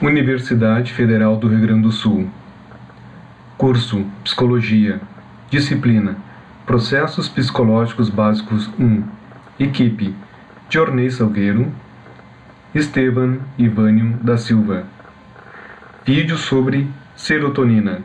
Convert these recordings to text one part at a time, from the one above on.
Universidade Federal do Rio Grande do Sul. Curso Psicologia. Disciplina Processos Psicológicos Básicos 1. Equipe Diornei Salgueiro, Esteban Ivânio da Silva. Vídeo sobre serotonina.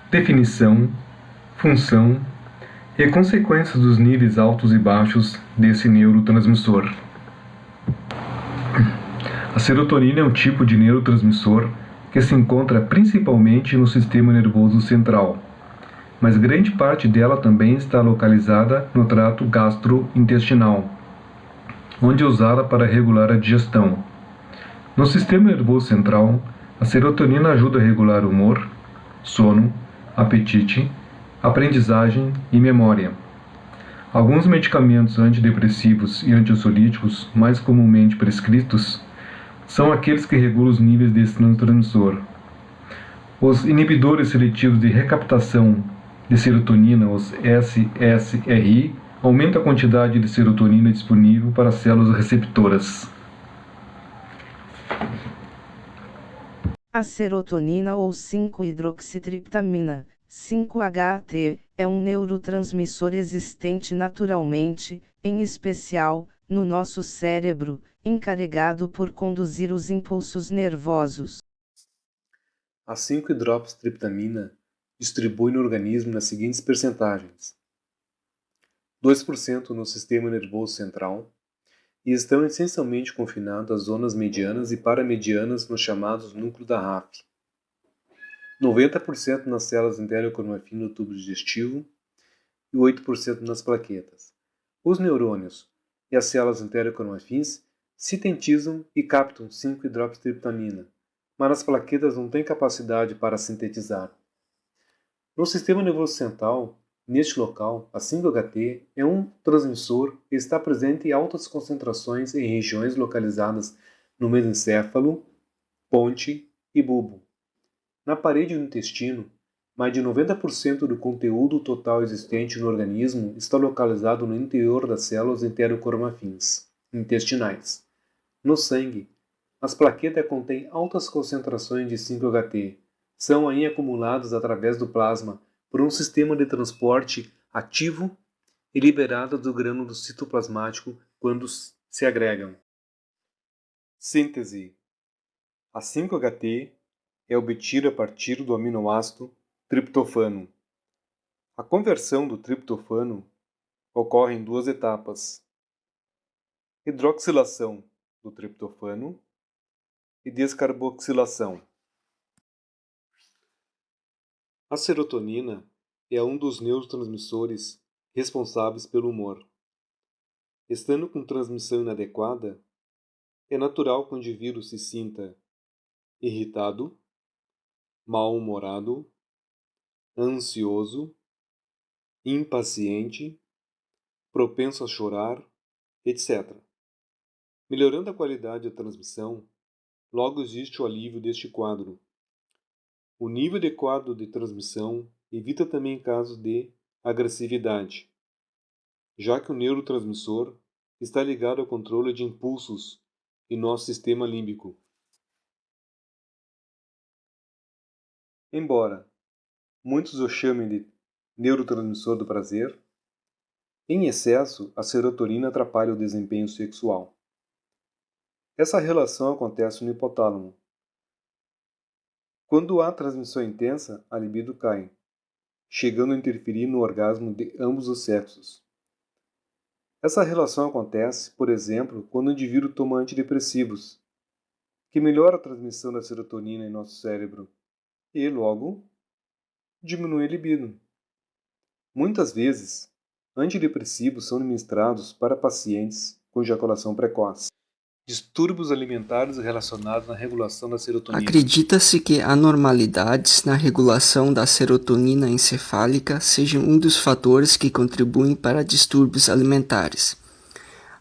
Definição, função e consequências dos níveis altos e baixos desse neurotransmissor. A serotonina é um tipo de neurotransmissor que se encontra principalmente no sistema nervoso central, mas grande parte dela também está localizada no trato gastrointestinal, onde é usada para regular a digestão. No sistema nervoso central, a serotonina ajuda a regular o humor, sono, apetite, aprendizagem e memória. Alguns medicamentos antidepressivos e ansiolíticos mais comumente prescritos são aqueles que regulam os níveis desse neurotransmissor. Os inibidores seletivos de recaptação de serotonina, os SSRI, aumentam a quantidade de serotonina disponível para as células receptoras. A serotonina ou 5-hidroxitriptamina, 5-HT, é um neurotransmissor existente naturalmente, em especial, no nosso cérebro, encarregado por conduzir os impulsos nervosos. A 5-hidroxitriptamina distribui no organismo nas seguintes percentagens: 2% no sistema nervoso central, e estão essencialmente confinados às zonas medianas e paramedianas nos chamados núcleos da RAF. 90% nas células enterocromafim do tubo digestivo e 8% nas plaquetas. Os neurônios e as células enterocromafins sintetizam e captam 5-hidroxitriptamina, mas as plaquetas não têm capacidade para sintetizar. No sistema nervoso central, neste local, a 5-HT é um transmissor que está presente em altas concentrações em regiões localizadas no mesencéfalo, ponte e bulbo. Na parede do intestino, mais de 90% do conteúdo total existente no organismo está localizado no interior das células enterocromafins intestinais. No sangue, as plaquetas contêm altas concentrações de 5-HT, são aí acumuladas através do plasma por um sistema de transporte ativo e liberadas do grânulo citoplasmático quando se agregam. Síntese: a 5-HT é obtida a partir do aminoácido triptofano. A conversão do triptofano ocorre em duas etapas: hidroxilação do triptofano e descarboxilação. A serotonina é um dos neurotransmissores responsáveis pelo humor. Estando com transmissão inadequada, é natural que o indivíduo se sinta irritado, mal-humorado, ansioso, impaciente, propenso a chorar, etc. Melhorando a qualidade da transmissão, logo existe o alívio deste quadro. O nível adequado de transmissão evita também casos de agressividade, já que o neurotransmissor está ligado ao controle de impulsos em nosso sistema límbico. Embora muitos o chamem de neurotransmissor do prazer, em excesso a serotonina atrapalha o desempenho sexual. Essa relação acontece no hipotálamo. Quando há transmissão intensa, a libido cai, chegando a interferir no orgasmo de ambos os sexos. Essa relação acontece, por exemplo, quando o indivíduo toma antidepressivos, que melhora a transmissão da serotonina em nosso cérebro e, logo, diminui a libido. Muitas vezes, antidepressivos são administrados para pacientes com ejaculação precoce. Distúrbios alimentares relacionados na regulação da serotonina. Acredita-se que anormalidades na regulação da serotonina encefálica sejam um dos fatores que contribuem para distúrbios alimentares.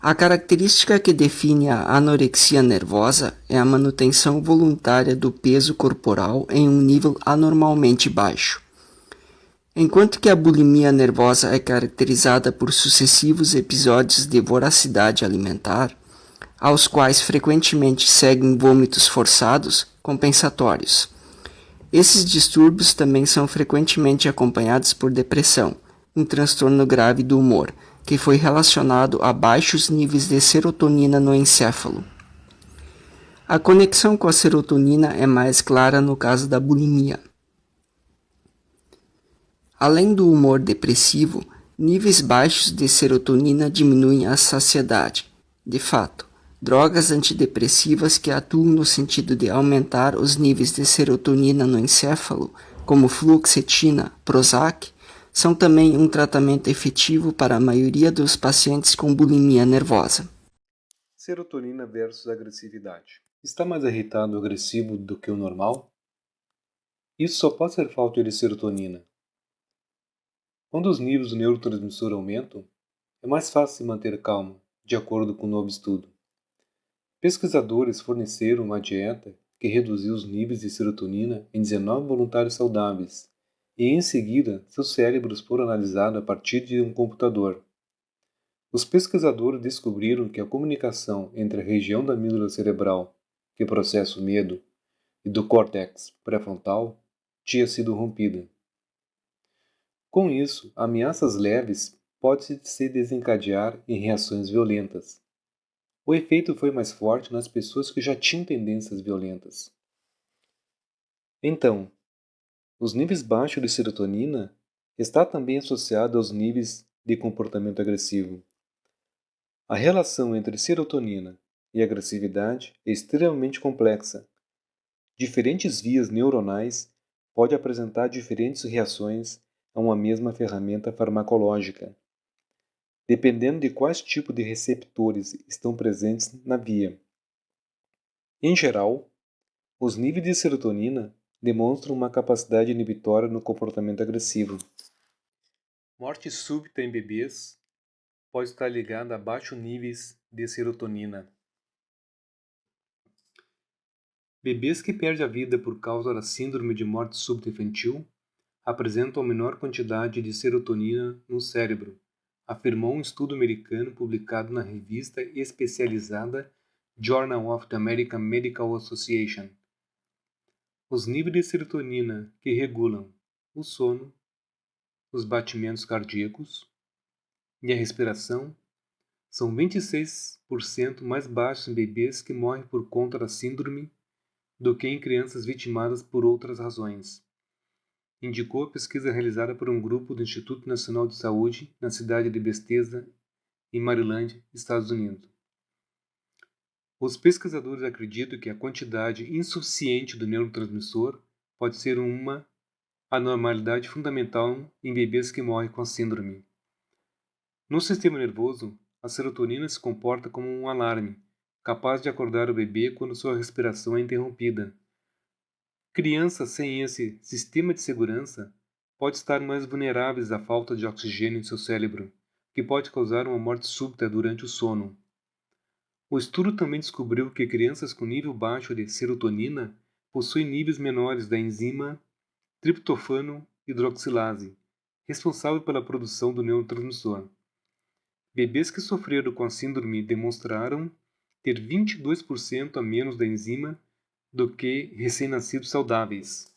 A característica que define a anorexia nervosa é a manutenção voluntária do peso corporal em um nível anormalmente baixo. Enquanto que a bulimia nervosa é caracterizada por sucessivos episódios de voracidade alimentar, aos quais frequentemente seguem vômitos forçados, compensatórios. Esses distúrbios também são frequentemente acompanhados por depressão, um transtorno grave do humor, que foi relacionado a baixos níveis de serotonina no encéfalo. A conexão com a serotonina é mais clara no caso da bulimia. Além do humor depressivo, níveis baixos de serotonina diminuem a saciedade. De fato, drogas antidepressivas que atuam no sentido de aumentar os níveis de serotonina no encéfalo, como fluoxetina, Prozac, são também um tratamento efetivo para a maioria dos pacientes com bulimia nervosa. Serotonina versus agressividade. Está mais irritado ou agressivo do que o normal? Isso só pode ser falta de serotonina. Quando os níveis do neurotransmissor aumentam, é mais fácil se manter calmo, de acordo com um novo estudo. Pesquisadores forneceram uma dieta que reduziu os níveis de serotonina em 19 voluntários saudáveis e, em seguida, seus cérebros foram analisados a partir de um computador. Os pesquisadores descobriram que a comunicação entre a região da amígdala cerebral, que processa o medo, e do córtex pré-frontal tinha sido rompida. Com isso, ameaças leves podem se desencadear em reações violentas. O efeito foi mais forte nas pessoas que já tinham tendências violentas. Então, os níveis baixos de serotonina está também associado aos níveis de comportamento agressivo. A relação entre serotonina e agressividade é extremamente complexa. Diferentes vias neuronais podem apresentar diferentes reações a uma mesma ferramenta farmacológica, dependendo de quais tipos de receptores estão presentes na via. Em geral, os níveis de serotonina demonstram uma capacidade inibitória no comportamento agressivo. Morte súbita em bebês pode estar ligada a baixos níveis de serotonina. Bebês que perdem a vida por causa da síndrome de morte súbita infantil apresentam a menor quantidade de serotonina no cérebro, afirmou um estudo americano publicado na revista especializada Journal of the American Medical Association. Os níveis de serotonina que regulam o sono, os batimentos cardíacos e a respiração são 26% mais baixos em bebês que morrem por conta da síndrome do que em crianças vitimadas por outras razões, indicou a pesquisa realizada por um grupo do Instituto Nacional de Saúde na cidade de Bethesda, em Maryland, Estados Unidos. Os pesquisadores acreditam que a quantidade insuficiente do neurotransmissor pode ser uma anormalidade fundamental em bebês que morrem com a síndrome. No sistema nervoso, a serotonina se comporta como um alarme, capaz de acordar o bebê quando sua respiração é interrompida. Crianças sem esse sistema de segurança podem estar mais vulneráveis à falta de oxigênio em seu cérebro, que pode causar uma morte súbita durante o sono. O estudo também descobriu que crianças com nível baixo de serotonina possuem níveis menores da enzima triptofano hidroxilase, responsável pela produção do neurotransmissor. Bebês que sofreram com a síndrome demonstraram ter 22% a menos da enzima do que recém-nascidos saudáveis.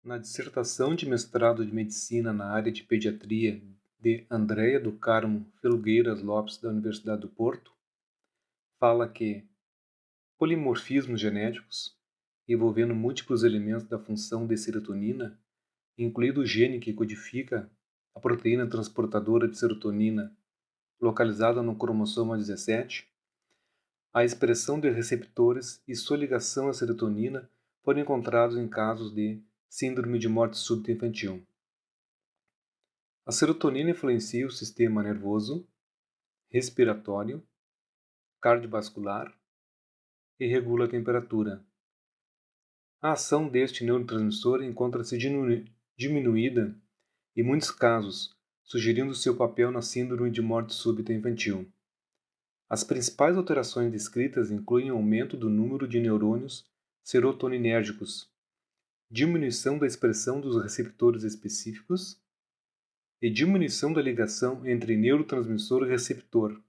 Na dissertação de mestrado de medicina na área de pediatria de Andréa do Carmo Felgueiras Lopes, da Universidade do Porto, fala que polimorfismos genéticos, envolvendo múltiplos elementos da função de serotonina, incluído o gene que codifica a proteína transportadora de serotonina localizada no cromossoma 17, a expressão de receptores e sua ligação à serotonina foram encontrados em casos de síndrome de morte súbita infantil. A serotonina influencia o sistema nervoso, respiratório, cardiovascular e regula a temperatura. A ação deste neurotransmissor encontra-se diminuída em muitos casos, sugerindo seu papel na síndrome de morte súbita infantil. As principais alterações descritas incluem aumento do número de neurônios serotoninérgicos, diminuição da expressão dos receptores específicos e diminuição da ligação entre neurotransmissor e receptor.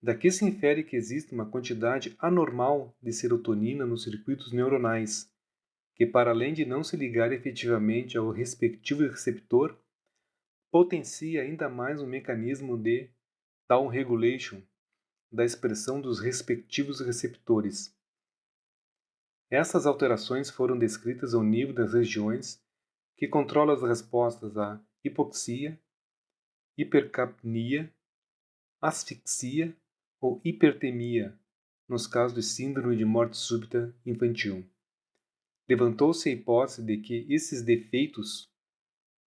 Daqui se infere que existe uma quantidade anormal de serotonina nos circuitos neuronais, que, para além de não se ligar efetivamente ao respectivo receptor, potencia ainda mais o mecanismo de downregulation da expressão dos respectivos receptores. Essas alterações foram descritas ao nível das regiões que controlam as respostas à hipoxia, hipercapnia, asfixia ou hipertemia, nos casos de síndrome de morte súbita infantil. Levantou-se a hipótese de que esses defeitos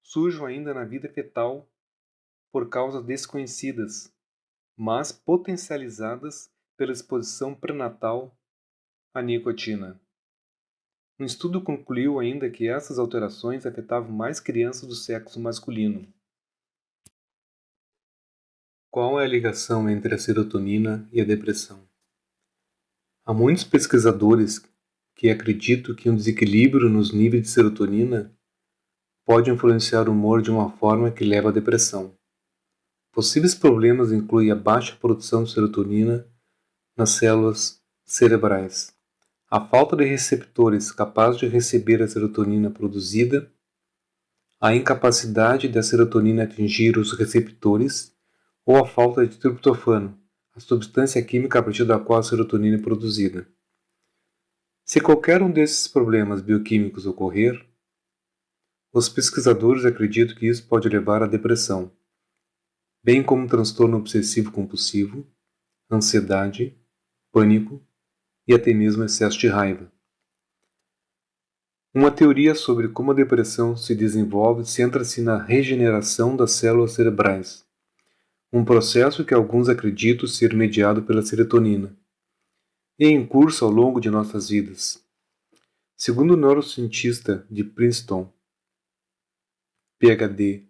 surjam ainda na vida fetal por causas desconhecidas, mas potencializadas pela exposição pré-natal à nicotina. Um estudo concluiu ainda que essas alterações afetavam mais crianças do sexo masculino. Qual é a ligação entre a serotonina e a depressão? Há muitos pesquisadores que acreditam que um desequilíbrio nos níveis de serotonina pode influenciar o humor de uma forma que leva à depressão. Possíveis problemas incluem a baixa produção de serotonina nas células cerebrais, a falta de receptores capazes de receber a serotonina produzida, a incapacidade da serotonina atingir os receptores ou a falta de triptofano, a substância química a partir da qual a serotonina é produzida. Se qualquer um desses problemas bioquímicos ocorrer, os pesquisadores acreditam que isso pode levar à depressão, bem como transtorno obsessivo-compulsivo, ansiedade, pânico e até mesmo excesso de raiva. Uma teoria sobre como a depressão se desenvolve centra-se na regeneração das células cerebrais, um processo que alguns acreditam ser mediado pela serotonina, e em curso ao longo de nossas vidas. Segundo o neurocientista de Princeton, PhD,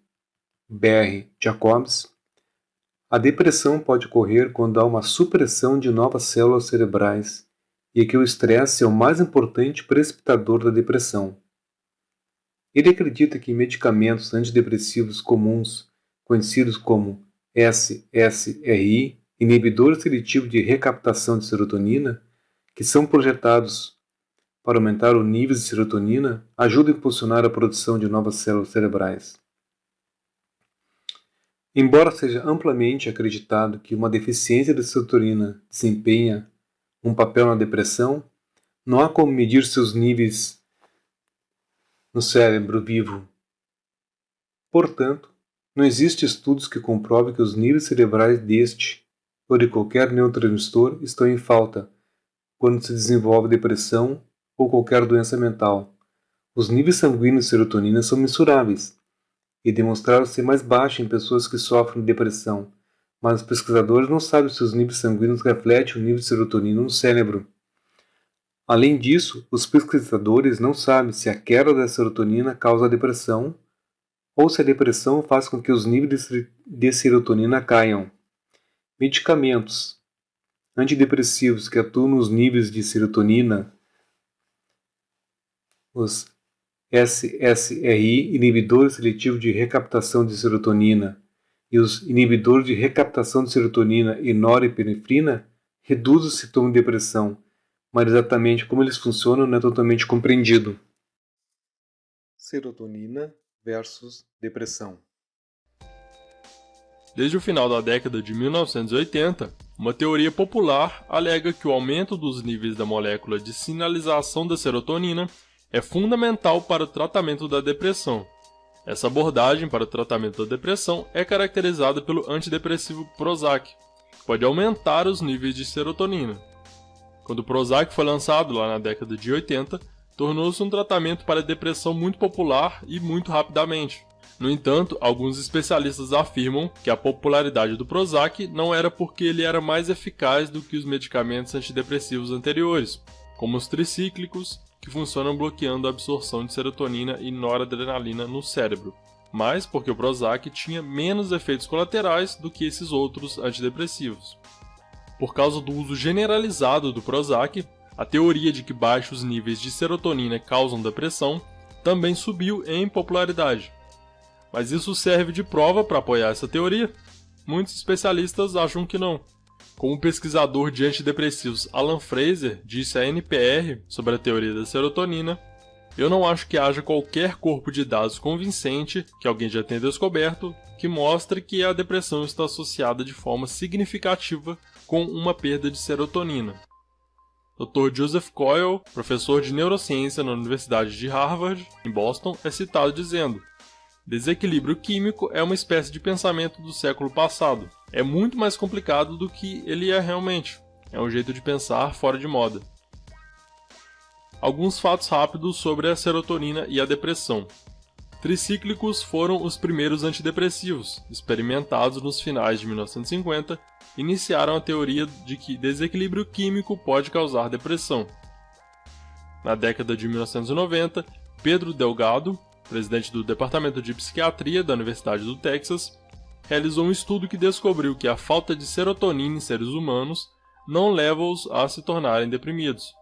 Barry Jacobs, a depressão pode ocorrer quando há uma supressão de novas células cerebrais e que o estresse é o mais importante precipitador da depressão. Ele acredita que medicamentos antidepressivos comuns, conhecidos como SSRI, inibidores seletivos de recaptação de serotonina, que são projetados para aumentar o nível de serotonina, ajudam a impulsionar a produção de novas células cerebrais. Embora seja amplamente acreditado que uma deficiência de serotonina desempenha um papel na depressão, não há como medir seus níveis no cérebro vivo. Portanto, não existem estudos que comprovem que os níveis cerebrais deste ou de qualquer neurotransmissor estão em falta quando se desenvolve depressão ou qualquer doença mental. Os níveis sanguíneos de serotonina são mensuráveis e demonstraram ser mais baixos em pessoas que sofrem de depressão, mas os pesquisadores não sabem se os níveis sanguíneos refletem o nível de serotonina no cérebro. Além disso, os pesquisadores não sabem se a queda da serotonina causa a depressão ou se a depressão faz com que os níveis de serotonina caiam. Medicamentos antidepressivos que atuam nos níveis de serotonina, os SSRI, inibidores seletivos de recaptação de serotonina, e os inibidores de recaptação de serotonina e norepinefrina, reduzem os sintomas de depressão, mas exatamente como eles funcionam não é totalmente compreendido. Serotonina versus depressão. Desde o final da década de 1980, uma teoria popular alega que o aumento dos níveis da molécula de sinalização da serotonina é fundamental para o tratamento da depressão. Essa abordagem para o tratamento da depressão é caracterizada pelo antidepressivo Prozac, que pode aumentar os níveis de serotonina. Quando o Prozac foi lançado lá na década de 80, tornou-se um tratamento para a depressão muito popular e muito rapidamente. No entanto, alguns especialistas afirmam que a popularidade do Prozac não era porque ele era mais eficaz do que os medicamentos antidepressivos anteriores, como os tricíclicos, que funcionam bloqueando a absorção de serotonina e noradrenalina no cérebro, mas porque o Prozac tinha menos efeitos colaterais do que esses outros antidepressivos. Por causa do uso generalizado do Prozac, a teoria de que baixos níveis de serotonina causam depressão também subiu em popularidade. Mas isso serve de prova para apoiar essa teoria? Muitos especialistas acham que não. Como o pesquisador de antidepressivos Alan Fraser disse à NPR sobre a teoria da serotonina, eu não acho que haja qualquer corpo de dados convincente, que alguém já tenha descoberto, que mostre que a depressão está associada de forma significativa com uma perda de serotonina. Dr. Joseph Coyle, professor de neurociência na Universidade de Harvard, em Boston, é citado dizendo: desequilíbrio químico é uma espécie de pensamento do século passado. É muito mais complicado do que ele é realmente. É um jeito de pensar fora de moda. Alguns fatos rápidos sobre a serotonina e a depressão. Tricíclicos foram os primeiros antidepressivos, experimentados nos finais de 1950, iniciaram a teoria de que desequilíbrio químico pode causar depressão. Na década de 1990, Pedro Delgado, presidente do Departamento de Psiquiatria da Universidade do Texas, realizou um estudo que descobriu que a falta de serotonina em seres humanos não leva-os a se tornarem deprimidos.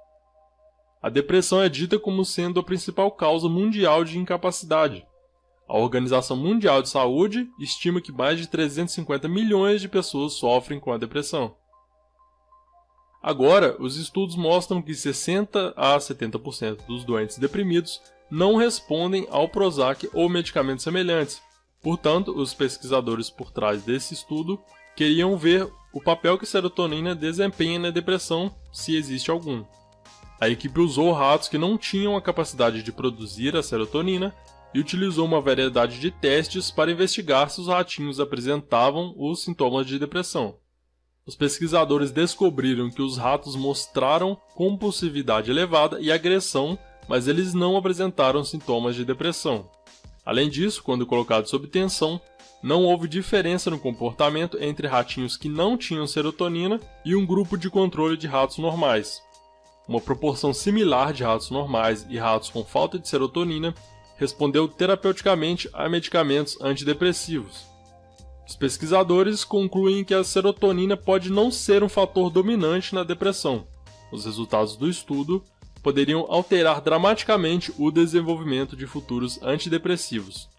A depressão é dita como sendo a principal causa mundial de incapacidade. A Organização Mundial de Saúde estima que mais de 350 milhões de pessoas sofrem com a depressão. Agora, os estudos mostram que 60 a 70% dos doentes deprimidos não respondem ao Prozac ou medicamentos semelhantes. Portanto, os pesquisadores por trás desse estudo queriam ver o papel que a serotonina desempenha na depressão, se existe algum. A equipe usou ratos que não tinham a capacidade de produzir a serotonina e utilizou uma variedade de testes para investigar se os ratinhos apresentavam os sintomas de depressão. Os pesquisadores descobriram que os ratos mostraram compulsividade elevada e agressão, mas eles não apresentaram sintomas de depressão. Além disso, quando colocados sob tensão, não houve diferença no comportamento entre ratinhos que não tinham serotonina e um grupo de controle de ratos normais. Uma proporção similar de ratos normais e ratos com falta de serotonina respondeu terapeuticamente a medicamentos antidepressivos. Os pesquisadores concluem que a serotonina pode não ser um fator dominante na depressão. Os resultados do estudo poderiam alterar dramaticamente o desenvolvimento de futuros antidepressivos.